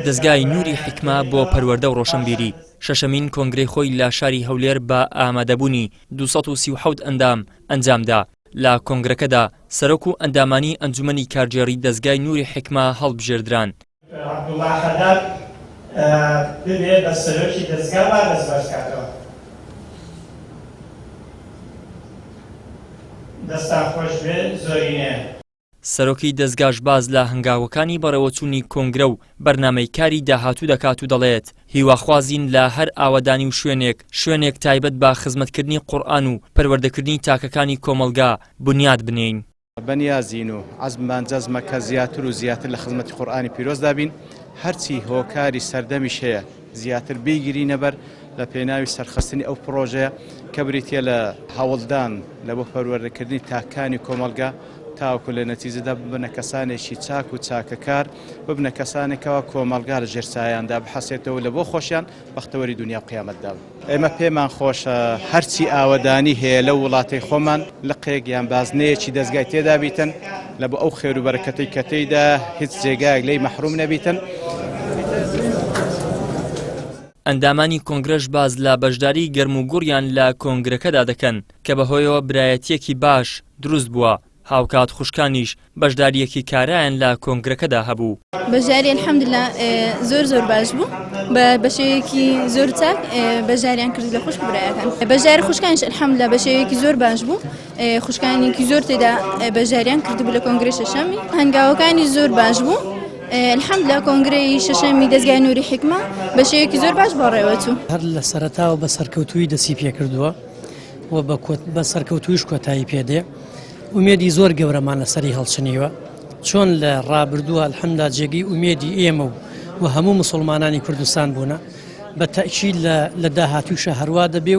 دەستگای نووری حکمە بۆ پەروەردە و ڕۆشنبیری شەشەمین کۆنگرەی خۆی لە شاری هەولێر بە ئامادەبوونی 237 ئەندام ئەنجامدا. لە کۆنگرەکەدا سەرۆک و ئەندامانی ئەنجومەنی کارگێڕی دەستگای نووری حکمە هەڵبژێردران. ببێت بە سەرۆکی دەستگا با دەستبەرکاتەوە. دەستا خۆش بێ زۆرینێ. سەرۆکی دەستگاش باز لە هەنگاوەکانی بەڕێوەچوونی کۆنگرە و بەرنامەی کاری داهاتوو دەکات و دەڵێت هیواخوازین لە هەر ئاوەدانی و شوێنێک تایبەت بە خزمەتکردنی قورئان و پەروەردەکردنی تاکەکانی کۆمەلگا بنیاد بنێین. بەنیازین و عەزممان جەزمە کە زیاتر و زیاتر لە خزمەتی قورئانی پیرۆزدا بین، هەرچی هۆکاری سەردەمیش هەیە زیاتر بیگیرینە بەر لە پێناوی سەرخستنی ئەو پرۆژەیە کە بریتە لە هەوڵدان لە بۆ پەروەردەکردنی تاکانی کۆمەلگا تاوکو لە نەتیجەدا ببنە کەسانێکی چاک و چاکەکار، ببنە کەسانێکەوە کۆمەلگا لە ژێرسایاندا بحەسێتەوە لە بۆ خۆشیان بەختەوەری دنیا و قیامەتدا. ئێمە پێمان خۆشە هەرچی ئاوەدانی هەیە لە وڵاتی خۆمان لە قێگیان بازنەیەکی دەستگای تێدا بیتن لە بۆ ئەو خێر و بەرەکەتەی کە تێیدا هیچ جێگایەک لێی مەحروم نەبیتن. ئەندامانی کۆنگرەش باز لە بەشداری گەرم و گوڕیان لە کۆنگرەکەدا دەکەن کە بەهۆیەوە برایەتیەکی باش دروست بووە. هاوکات خوشکانیش بەشداریەکی کارایان لە کۆنگرەکەدا هەبوو. بەژاری الحەمدلله زۆر باش بوو بە بەشێوەیەکی زۆر چاک بەژاریان کرد لە خوشک برایەکان. بەژاری خوشکانیش الحەمدلله بەشێوەیەکی زۆر باش بوو، خوشکانێکی زۆر تێدا بەژاریان کردبوو لە کۆنگرەی شەشەمی. هەنگاوەکانی زۆر باش بوو. الحەمدلله کۆنگرەی شەشەمی دەستگای نووری حکمە بەشێوەیەکی زۆر باش بەڕێوەچوو. هەر لە سەرەتاوە بە سەرکەوتووی دەستی پێکردووە و بە سەرکەوتوویش کۆتایی پێدێ. ئومێدی زۆر گەورەمان لەسەری هەڵچنیوە، چۆن لە ڕابردووە الحەمدلله جێگەی ئومێدی ئێمە و هەموو مسلمانانی کوردستان بوونە بە تەئکید لە داهاتووشە هەروە دەبێ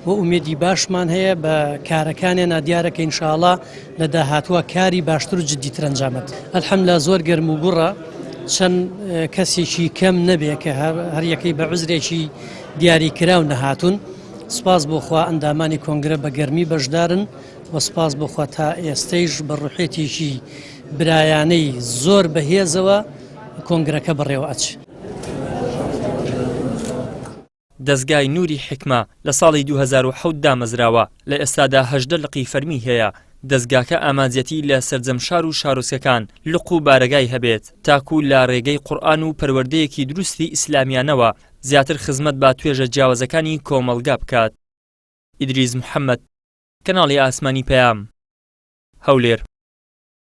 و ئومێدی باشمان هەیە بە کارەکانیان دیارەکە ئینشاءڵڵا لە داهاتووە کاری باشتر و جددیتر ئەنجامەت. الحەمدلله زۆر گەرم و گوڕە، چەند کەسێکی کەم نەبێ کە هەر یەکەی بە عوزرێکی دیاریکراو نەهاتوون. سپاس بۆ خوا ئەندامانی کۆنگرە بە گەرمی بەشدارن و سپاس بۆخوا تا ئێستەیش بە ڕوحێتێکی برایانەی زۆر بەهێزەوە کۆنگرەکە بەڕێوە ئەچ. دەستگای نووری حکمە لە ساڵی 2007 دامەزراوە، لە ئێستادا 18 لقی فەرمی هەیە. دەستگاکە ئامانجەتی لە سەرجەمشار و شارۆچکەکان لق و بارەگای هەبێت تاکو لە ڕێگەی قورئان و پەروەردەیەکی دروستی ئیسلامیانەوە زیاتر خزمەت با توێژە جیاوازەکانی کۆمەلگا بکات. ئیدریس محەممەد، کەناڵی ئاسمانی پەیام، هەولێر.